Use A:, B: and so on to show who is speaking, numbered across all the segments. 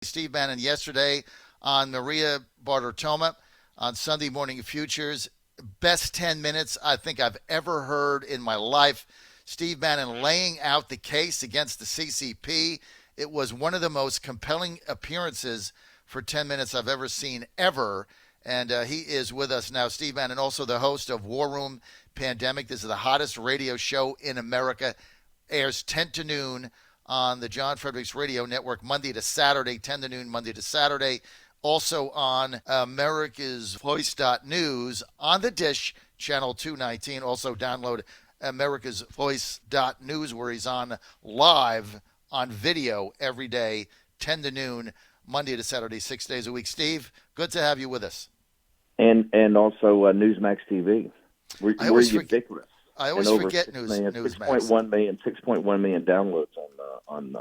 A: Steve Bannon yesterday on Maria Bartiromo on Sunday Morning Futures. Best 10 minutes I think I've ever heard in my life. Steve Bannon laying out the case against the CCP. It was one of the most compelling appearances for 10 minutes I've ever seen ever. And he is with us now. Steve Bannon, also the host of War Room Pandemic. This is the hottest radio show in America. Airs 10 to noon on the John Fredericks Radio Network, Monday to Saturday, 10 to noon, Monday to Saturday. Also on America's Voice.news on the Dish, channel 219. Also download America's Voice.news, where he's on live on video every day, 10 to noon, Monday to Saturday, 6 days a week. Steve, good to have you with us.
B: And also Newsmax TV. We're ubiquitous.
A: I always forget Newsmax.
B: 6.1 million downloads on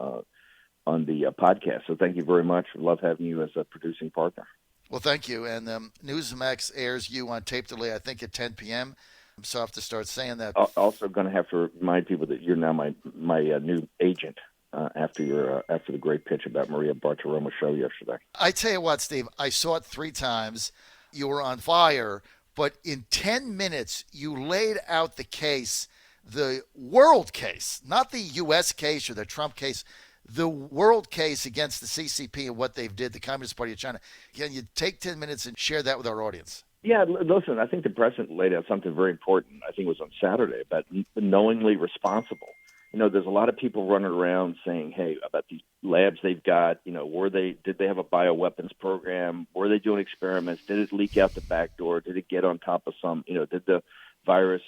B: the podcast. So thank you very much. Love having you as a producing partner.
A: Well, thank you. And Newsmax airs you on tape delay, I think, at 10 p.m. So I have to start saying that.
B: Also going to have to remind people that you're now my new agent. After the great pitch about Maria Bartiromo's show yesterday.
A: I tell you what, Steve, I saw it 3 times. You were on fire, but in 10 minutes you laid out the case, the world case, not the U.S. case or the Trump case, the world case against the CCP and what they've did, the Communist Party of China. Can you take 10 minutes and share that with our audience?
B: Yeah, listen, I think the president laid out something very important. I think it was on Saturday about knowingly responsible. You know, there's a lot of people running around saying, hey, about these labs they've got, you know, did they have a bioweapons program? Were they doing experiments? Did it leak out the back door? Did it get on top of some, did the virus,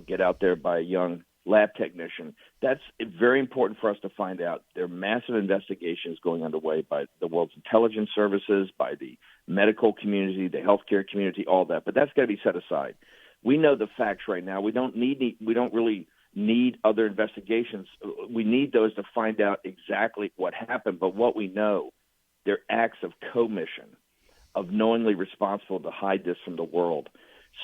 B: get out there by a young lab technician? That's very important for us to find out. There are massive investigations going underway by the world's intelligence services, by the medical community, the healthcare community, all that. But that's got to be set aside. We know the facts right now. We don't really need other investigations. We need those to find out exactly what happened. But what we know, they're acts of commission, of knowingly responsible to hide this from the world.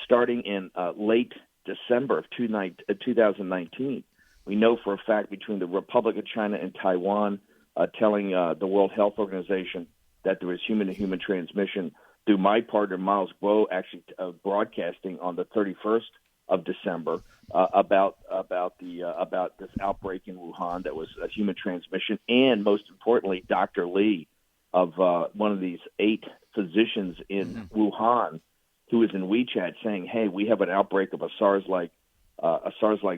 B: Starting in late December of 2019, we know for a fact between the Republic of China and Taiwan telling the World Health Organization that there was human-to-human transmission through my partner, Miles Guo, actually broadcasting on the 31st of December about this outbreak in Wuhan that was a human transmission, and most importantly, Dr. Li of one of these 8 physicians in Wuhan, who is in WeChat saying, "Hey, we have an outbreak of a SARS-like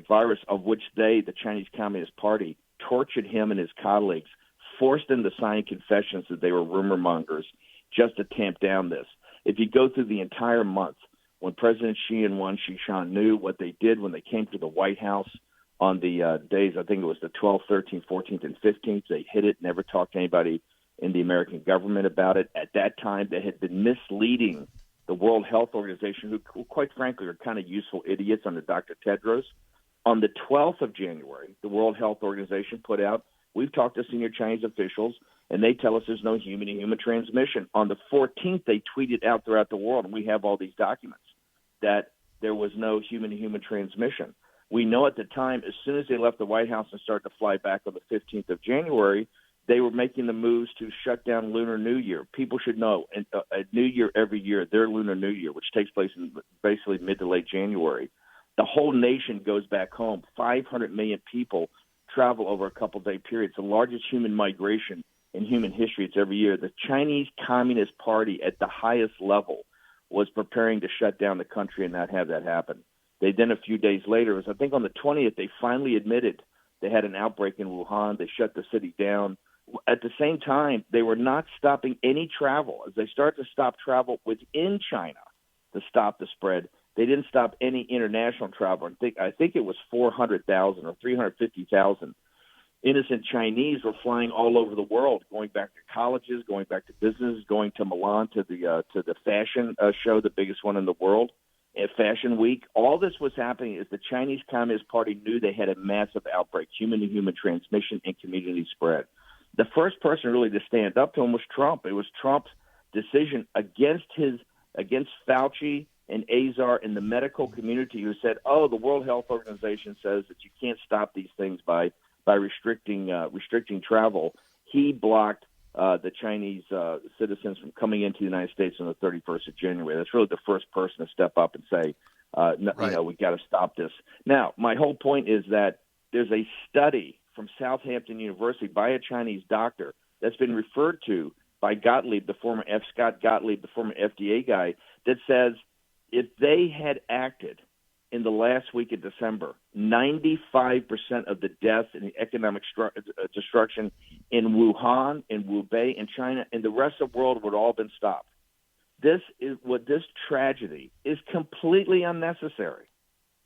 B: virus, of which the Chinese Communist Party, tortured him and his colleagues, forced them to sign confessions that they were rumor mongers just to tamp down this." If you go through the entire month, when President Xi and Wang Xishan knew what they did when they came to the White House on the days, I think it was the 12th, 13th, 14th, and 15th, they hid it, never talked to anybody in the American government about it. At that time, they had been misleading the World Health Organization, who quite frankly are kind of useful idiots under Dr. Tedros. On the 12th of January, the World Health Organization put out, we've talked to senior Chinese officials, and they tell us there's no human-to-human transmission. On the 14th, they tweeted out throughout the world, and we have all these documents, that there was no human-to-human transmission. We know at the time, as soon as they left the White House and started to fly back on the 15th of January, they were making the moves to shut down Lunar New Year. People should know, a New Year every year, their Lunar New Year, which takes place in basically mid to late January, the whole nation goes back home. 500 million people travel over a couple-day period. It's the largest human migration in human history. It's every year. The Chinese Communist Party at the highest level was preparing to shut down the country and not have that happen. They then, a few days later, I think on the 20th, they finally admitted they had an outbreak in Wuhan. They shut the city down. At the same time, they were not stopping any travel. As they started to stop travel within China to stop the spread, they didn't stop any international travel. I think it was 400,000 or 350,000 innocent Chinese were flying all over the world, going back to colleges, going back to businesses, going to Milan to the fashion show, the biggest one in the world, at Fashion Week. All this was happening is the Chinese Communist Party knew they had a massive outbreak, human-to-human transmission and community spread. The first person really to stand up to him was Trump. It was Trump's decision against Fauci and Azar in the medical community, who said, "Oh, the World Health Organization says that you can't stop these things by restricting travel." He blocked the Chinese citizens from coming into the United States on the 31st of January. That's really the first person to step up and say, we got to stop this. Now, my whole point is that there's a study from Southampton University by a Chinese doctor that's been referred to by Gottlieb, the former Scott Gottlieb, the former FDA guy, that says if they had acted in the last week of December, 95% of the deaths and the economic destruction in Wuhan, in Hubei, in China, and the rest of the world would all have been stopped. This tragedy is completely unnecessary.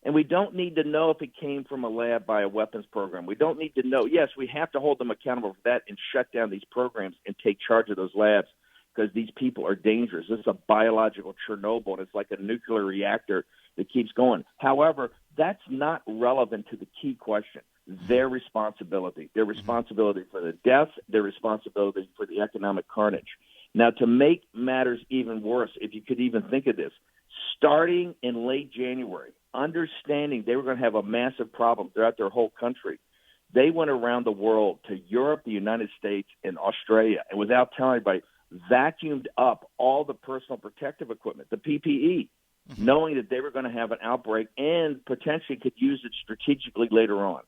B: And we don't need to know if it came from a lab by a weapons program. We don't need to know. Yes, we have to hold them accountable for that and shut down these programs and take charge of those labs because these people are dangerous. This is a biological Chernobyl, and it's like a nuclear reactor that keeps going. However, that's not relevant to the key question, their responsibility. Their responsibility for the deaths, their responsibility for the economic carnage. Now, to make matters even worse, if you could even think of this, starting in late January, understanding they were going to have a massive problem throughout their whole country, they went around the world to Europe, the United States, and Australia, and without telling anybody, vacuumed up all the personal protective equipment, the PPE, knowing that they were going to have an outbreak and potentially could use it strategically later on.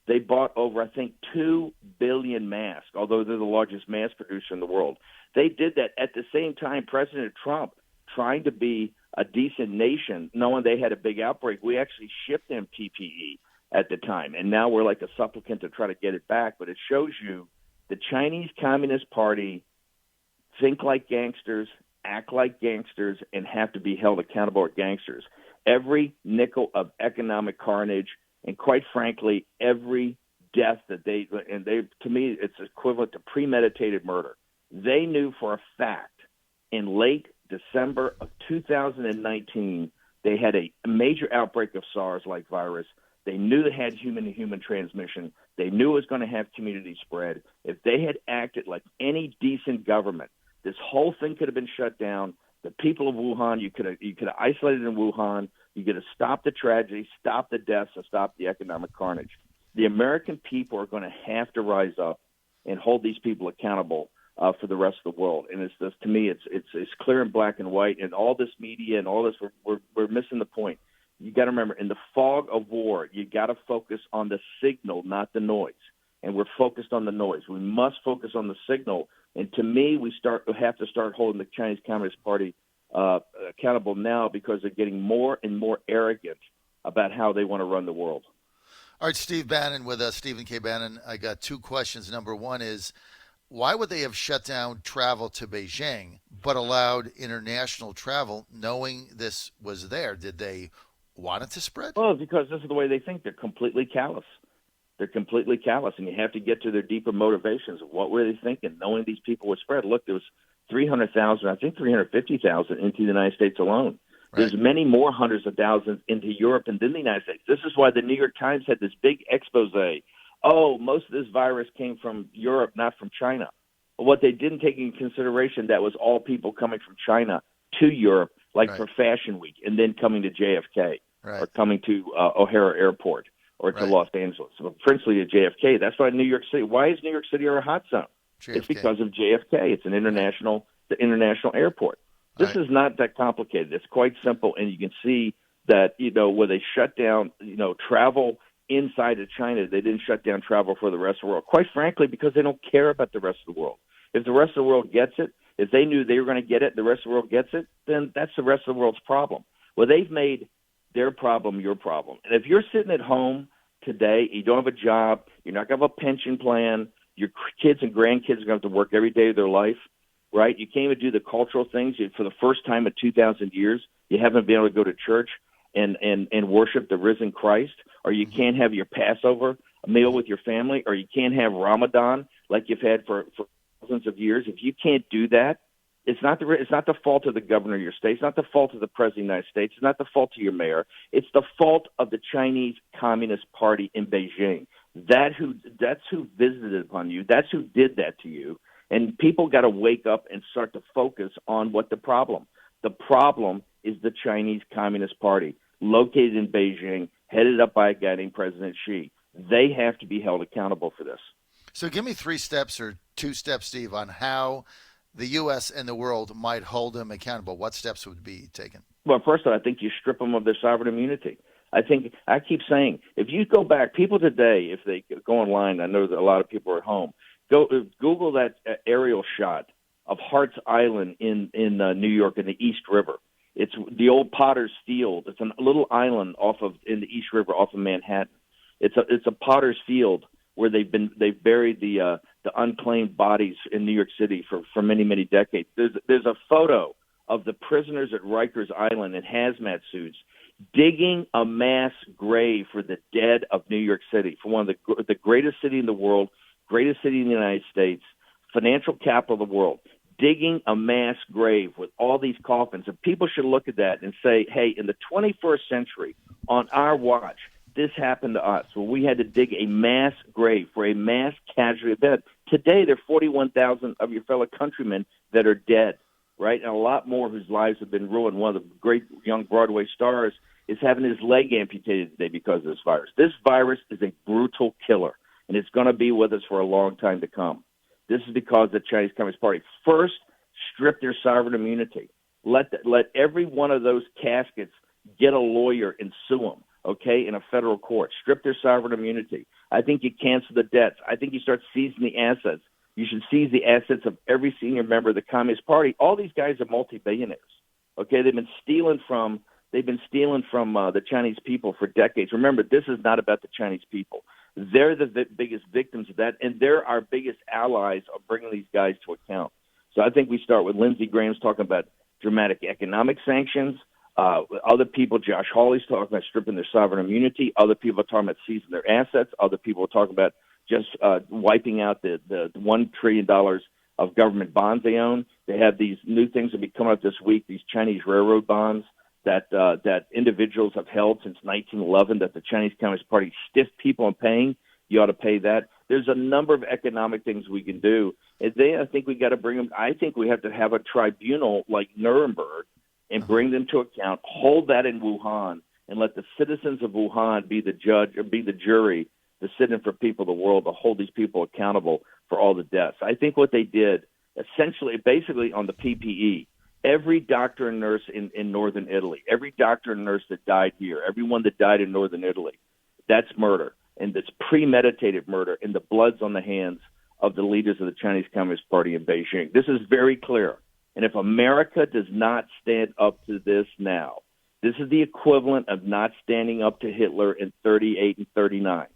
B: They bought over, I think, 2 billion masks, although they're the largest mask producer in the world. They did that at the same time President Trump, trying to be a decent nation, knowing they had a big outbreak, we actually shipped them PPE at the time. And now we're like a supplicant to try to get it back. But it shows you the Chinese Communist Party think like gangsters, act like gangsters, and have to be held accountable as gangsters. Every nickel of economic carnage, and quite frankly, every death that they to me, it's equivalent to premeditated murder. They knew for a fact in late December of 2019, they had a major outbreak of SARS-like virus. They knew they had human-to-human transmission. They knew it was going to have community spread. If they had acted like any decent government, this whole thing could have been shut down. The people of Wuhan, you could have isolated in Wuhan. You could have stopped the tragedy, stopped the deaths, and stopped the economic carnage. The American people are going to have to rise up and hold these people accountable for the rest of the world. And it's just, to me, it's clear in black and white. And all this media and all this, we're missing the point. You got to remember, in the fog of war, you got to focus on the signal, not the noise. And we're focused on the noise. We must focus on the signal. And to me, we have to start holding the Chinese Communist Party accountable now because they're getting more and more arrogant about how they want to run the world.
A: All right, Steve Bannon with us, Stephen K. Bannon. I got two questions. Number one is, why would they have shut down travel to Beijing but allowed international travel knowing this was there? Did they want it to spread?
B: Well, because this is the way they think. They're completely callous. They're completely callous, and you have to get to their deeper motivations. What were they thinking, knowing these people would spread? Look, there was 300,000, I think 350,000 into the United States alone. Right. There's many more hundreds of thousands into Europe and then the United States. This is why the New York Times had this big expose. Oh, most of this virus came from Europe, not from China. But what they didn't take into consideration, that was all people coming from China to Europe, like right. for Fashion Week, and then coming to JFK right. or coming to O'Hare Airport or to right. Los Angeles. So principally to JFK. That's why New York City. Why is New York City a hot zone? JFK. It's because of JFK. It's an international airport. This right. is not that complicated. It's quite simple, and you can see that, where they shut down, travel inside of China, they didn't shut down travel for the rest of the world. Quite frankly, because they don't care about the rest of the world. If the rest of the world gets it, if they knew they were going to get it, the rest of the world gets it, then that's the rest of the world's problem. Well, they've made their problem your problem. And if you're sitting at home today, you don't have a job, you're not going to have a pension plan, your kids and grandkids are going to have to work every day of their life, right? You can't even do the cultural things. For the first time in 2,000 years, you haven't been able to go to church and worship the risen Christ, or you can't have your Passover meal with your family, or you can't have Ramadan like you've had for thousands of years. If you can't do that, it's not the fault of the governor of your state. It's not the fault of the president of the United States. It's not the fault of your mayor. It's the fault of the Chinese Communist Party in Beijing. That's who visited upon you. That's who did that to you. And people got to wake up and start to focus on what the problem. The problem is the Chinese Communist Party, located in Beijing, headed up by a guy named President Xi. They have to be held accountable for this.
A: So give me 3 steps or 2 steps, Steve, on how the U.S. and the world might hold them accountable. What steps would be taken?
B: Well, first, I think you strip them of their sovereign immunity. I keep saying, if you go back, people today, if they go online, I know that a lot of people are at home, Google that aerial shot of Hart's Island in New York in the East River. It's the old Potter's Field. It's a little island in the East River off of Manhattan. It's a Potter's Field where they've buried the unclaimed bodies in New York City for many decades. There's a photo of the prisoners at Rikers Island in hazmat suits digging a mass grave for the dead of New York City, for one of the greatest city in the world, greatest city in the United States, financial capital of the world, digging a mass grave with all these coffins. And people should look at that and say, hey, in the 21st century, on our watch, this happened to us, where we had to dig a mass grave for a mass casualty event. Today, there are 41,000 of your fellow countrymen that are dead, right? And a lot more whose lives have been ruined. One of the great young Broadway stars is having his leg amputated today because of this virus. This virus is a brutal killer, and it's going to be with us for a long time to come. This is because the Chinese Communist Party first stripped their sovereign immunity. Let every one of those caskets get a lawyer and sue them, okay, in a federal court. Strip their sovereign immunity. I think you cancel the debts. I think you start seizing the assets. You should seize the assets of every senior member of the Communist Party. All these guys are multi-billionaires, okay? They've been stealing from the Chinese people for decades. Remember, this is not about the Chinese people. They're the biggest victims of that, and they're our biggest allies of bringing these guys to account. So I think we start with Lindsey Graham's talking about dramatic economic sanctions. Other people, Josh Hawley's talking about stripping their sovereign immunity. Other people are talking about seizing their assets. Other people are talking about just wiping out the $1 trillion of government bonds they own. They have these new things that will be coming up this week, these Chinese railroad bonds that individuals have held since 1911 that the Chinese Communist Party stiffed people on paying. You ought to pay that. There's a number of economic things we can do. And then I think we got to bring them. I think we have to have a tribunal like Nuremberg and bring them to account, hold that in Wuhan, and let the citizens of Wuhan be the judge or be the jury to sit in for people of the world to hold these people accountable for all the deaths. I think what they did basically on the PPE, every doctor and nurse in northern Italy, every doctor and nurse that died here, everyone that died in northern Italy, that's murder. And it's premeditated murder, and the blood's on the hands of the leaders of the Chinese Communist Party in Beijing. This is very clear. And if America does not stand up to this now, this is the equivalent of not standing up to Hitler in 38 and 39.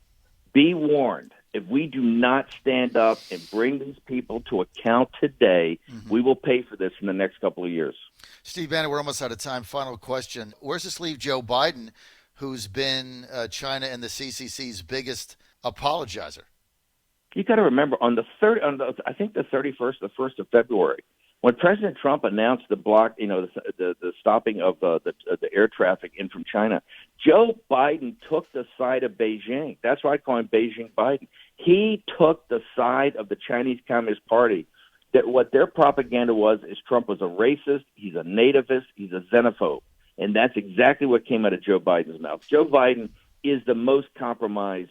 B: Be warned, if we do not stand up and bring these people to account today, we will pay for this in the next couple of years.
A: Steve Bannon, we're almost out of time. Final question. Where's this leave Joe Biden, who's been China and the CCC's biggest apologizer?
B: You got to remember, I think the 31st, the 1st of February, when President Trump announced the the stopping of the air traffic in from China, Joe Biden took the side of Beijing. That's why I call him Beijing Biden. He took the side of the Chinese Communist Party. That what their propaganda was is Trump was a racist, he's a nativist, he's a xenophobe. And that's exactly what came out of Joe Biden's mouth. Joe Biden is the most compromised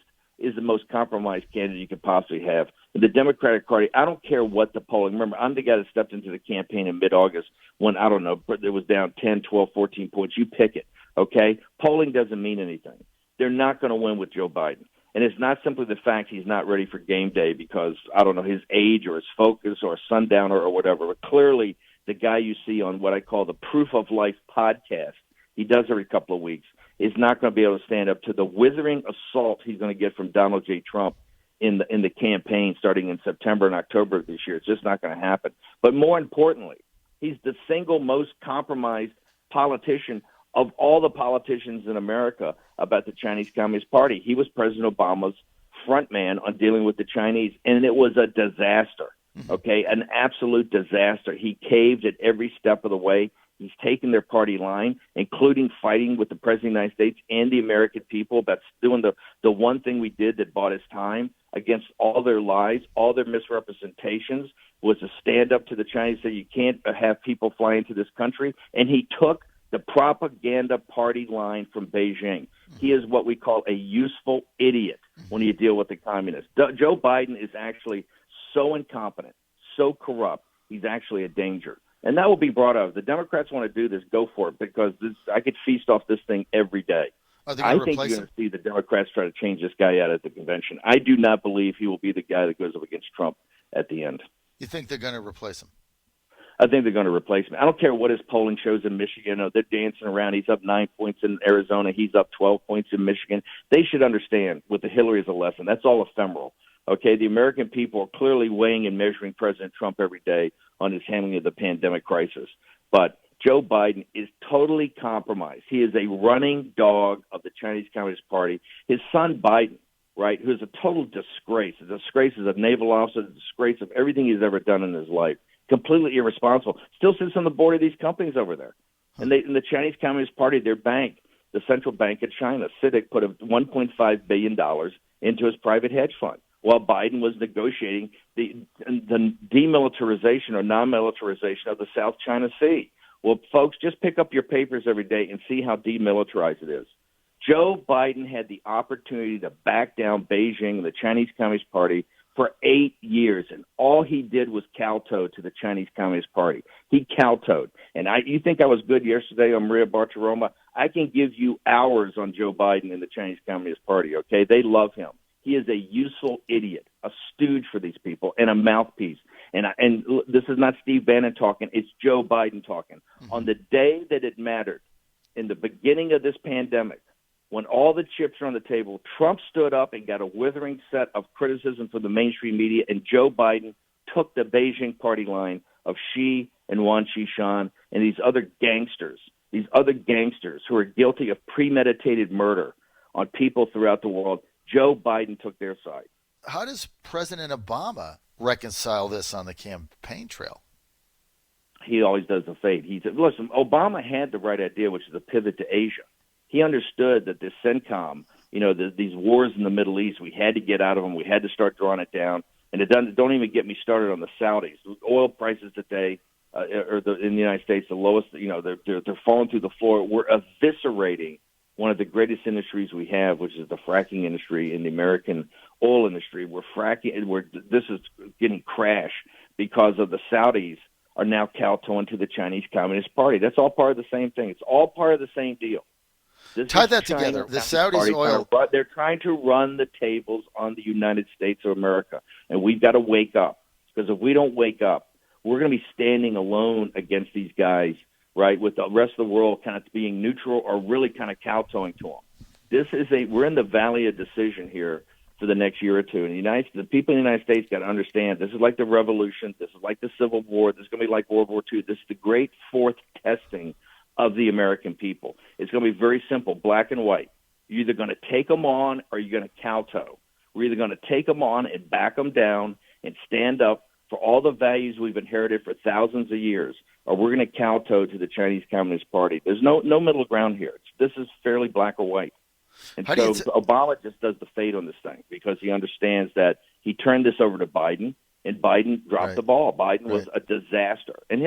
B: candidate you could possibly have. In the Democratic Party, I don't care what the polling. Remember, I'm the guy that stepped into the campaign in mid-August when, I don't know, it was down 10, 12, 14 points. You pick it, okay? Polling doesn't mean anything. They're not going to win with Joe Biden. And it's not simply the fact he's not ready for game day because, I don't know, his age or his focus or a sundowner or whatever. But clearly, the guy you see on what I call the Proof of Life podcast, he does every couple of weeks, is not going to be able to stand up to the withering assault he's going to get from Donald J. Trump in the campaign starting in September and October of this year. It's just not going to happen. But more importantly, he's the single most compromised politician of all the politicians in America about the Chinese Communist Party. He was President Obama's front man on dealing with the Chinese, and it was a disaster, okay, an absolute disaster. He caved at every step of the way. He's taken their party line, including fighting with the President of the United States and the American people about doing the one thing we did that bought us time against all their lies, all their misrepresentations, was to stand up to the Chinese, say you can't have people fly into this country. And he took the propaganda party line from Beijing. He is what we call a useful idiot when you deal with the communists. Joe Biden is actually so incompetent, so corrupt, he's actually a danger. And that will be brought up. If the Democrats want to do this, go for it, because I could feast off this thing every day. I think you're going to see the Democrats try to change this guy out at the convention. I do not believe he will be the guy that goes up against Trump at the end.
A: You think they're going to replace him?
B: I think they're going to replace him. I don't care what his polling shows in Michigan. They're dancing around. He's up 9 points in Arizona. He's up 12 points in Michigan. They should understand with the Hillary as a lesson. That's all ephemeral. Okay, the American people are clearly weighing and measuring President Trump every day on his handling of the pandemic crisis. But Joe Biden is totally compromised. He is a running dog of the Chinese Communist Party. His son Biden, right, who's a total disgrace. A disgrace as a naval officer, a disgrace of everything he's ever done in his life. Completely irresponsible. Still sits on the board of these companies over there. And the Chinese Communist Party, their bank, the central bank of China, CITIC, put $1.5 billion into his private hedge fund, while Biden was negotiating the demilitarization or non-militarization of the South China Sea. Well, folks, just pick up your papers every day and see how demilitarized it is. Joe Biden had the opportunity to back down Beijing and the Chinese Communist Party for 8 years, and all he did was kowtow to the Chinese Communist Party. He kowtowed. And you think I was good yesterday on Maria Bartiromo? I can give you hours on Joe Biden and the Chinese Communist Party, okay? They love him. He is a useful idiot, a stooge for these people, and a mouthpiece. And this is not Steve Bannon talking. It's Joe Biden talking. Mm-hmm. On the day that it mattered, in the beginning of this pandemic, when all the chips are on the table, Trump stood up and got a withering set of criticism from the mainstream media, and Joe Biden took the Beijing party line of Xi and Wang Qishan and these other gangsters who are guilty of premeditated murder on people throughout the world. Joe Biden took their side.
A: How does President Obama reconcile this on the campaign trail?
B: He always does the fade. He said, listen, Obama had the right idea, which is a pivot to Asia. He understood that this CENTCOM, these wars in the Middle East, we had to get out of them. We had to start drawing it down. And don't even get me started on the Saudis. Oil prices today in the United States, the lowest, they're falling through the floor. We're eviscerating one of the greatest industries we have, which is the fracking industry in the American oil industry. This is getting crashed because of the Saudis are now kowtowing to the Chinese Communist Party. That's all part of the same thing. It's all part of the same deal.
A: Tie that together. The Saudis' oil.
B: They're trying to run the tables on the United States of America, and we've got to wake up. Because if we don't wake up, we're going to be standing alone against these guys, right, with the rest of the world kind of being neutral or really kind of kowtowing to them. We're in the valley of decision here for the next year or two. And the people in the United States got to understand this is like the Revolution. This is like the Civil War. This is going to be like World War II. This is the great fourth testing of the American people. It's going to be very simple, black and white. You're either going to take them on or you're going to kowtow. We're either going to take them on and back them down and stand up for all the values we've inherited for thousands of years, or we're going to kowtow to the Chinese Communist Party. There's no middle ground here. This is fairly black or white. And so Obama just does the fade on this thing because he understands that he turned this over to Biden, and Biden dropped the ball. Biden was a disaster. And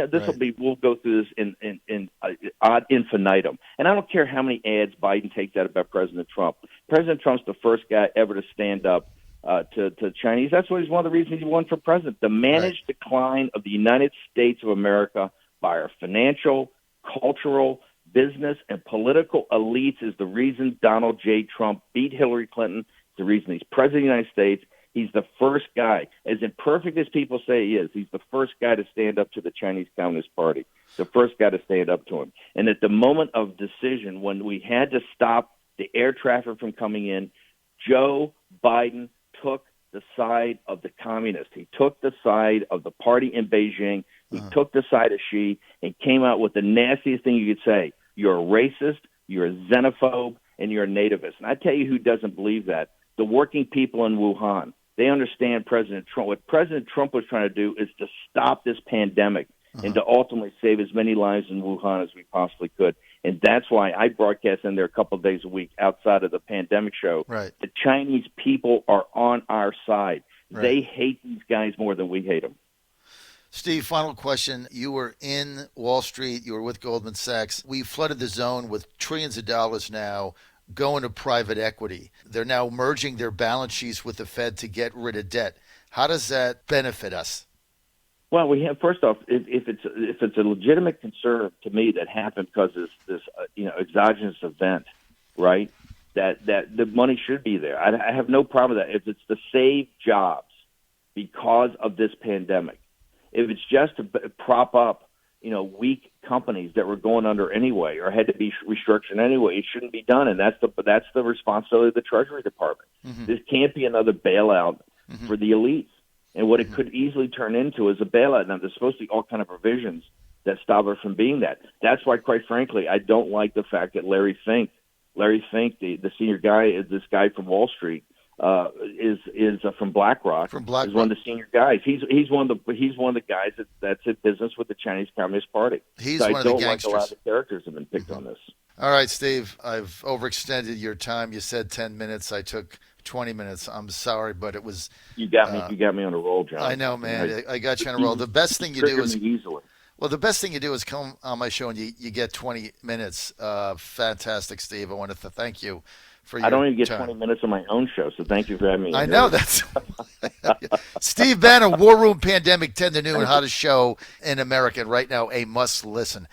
B: we'll go through this in ad infinitum. And I don't care how many ads Biden takes out about President Trump. President Trump's the first guy ever to stand up to Chinese. That's what he's one of the reasons he won for president. The managed decline of the United States of America by our financial, cultural, business, and political elites is the reason Donald J. Trump beat Hillary Clinton. It's the reason he's president of the United States. He's the first guy, as imperfect as people say he is, he's the first guy to stand up to the Chinese Communist Party, the first guy to stand up to him. And at the moment of decision, when we had to stop the air traffic from coming in, Joe Biden took the side of the communists. He took the side of the party in Beijing. He took the side of Xi and came out with the nastiest thing you could say. You're a racist, you're a xenophobe, and you're a nativist. And I tell you who doesn't believe that. The working people in Wuhan. They understand President Trump. What President Trump was trying to do is to stop this pandemic and to ultimately save as many lives in Wuhan as we possibly could. And that's why I broadcast in there a couple of days a week outside of the pandemic show.
A: Right.
B: The Chinese people are on our side.
A: Right.
B: They hate these guys more than we hate them.
A: Steve, final question. You were in Wall Street. You were with Goldman Sachs. We flooded the zone with trillions of dollars now going to private equity. They're now merging their balance sheets with the Fed to get rid of debt. How does that benefit us?
B: Well, we have first off, if it's a legitimate concern to me that happened because of this exogenous event, right? That the money should be there. I have no problem with that. If it's to save jobs because of this pandemic, if it's just to prop up, weak companies that were going under anyway or had to be restructured anyway, it shouldn't be done, and that's the responsibility of the Treasury Department. Mm-hmm. This can't be another bailout for the elites. And what it could easily turn into is a bailout. Now, there's supposed to be all kind of provisions that stop it from being that. That's why, quite frankly, I don't like the fact that Larry Fink, the senior guy, this guy from Wall Street, is from BlackRock. Is one of the senior guys. He's one of the guys that's in business with the Chinese Communist Party.
A: He's one of the gangsters.
B: Like a lot of the characters have been picked on this.
A: All right, Steve, I've overextended your time. You said 10 minutes. I took 20 minutes. I'm sorry, but it was.
B: You got me. You got me on a roll, John.
A: I know, man. I got you on a roll. The best thing you do is
B: easily.
A: Well, the best thing you do is come on my show and you get 20 minutes. Fantastic, Steve. I want to thank you for your time.
B: I don't even get 20 minutes on my own show, so thank you for having me.
A: I know that's Steve Bannon, War Room Pandemic, 10 to noon, hottest show in America right now. A must listen.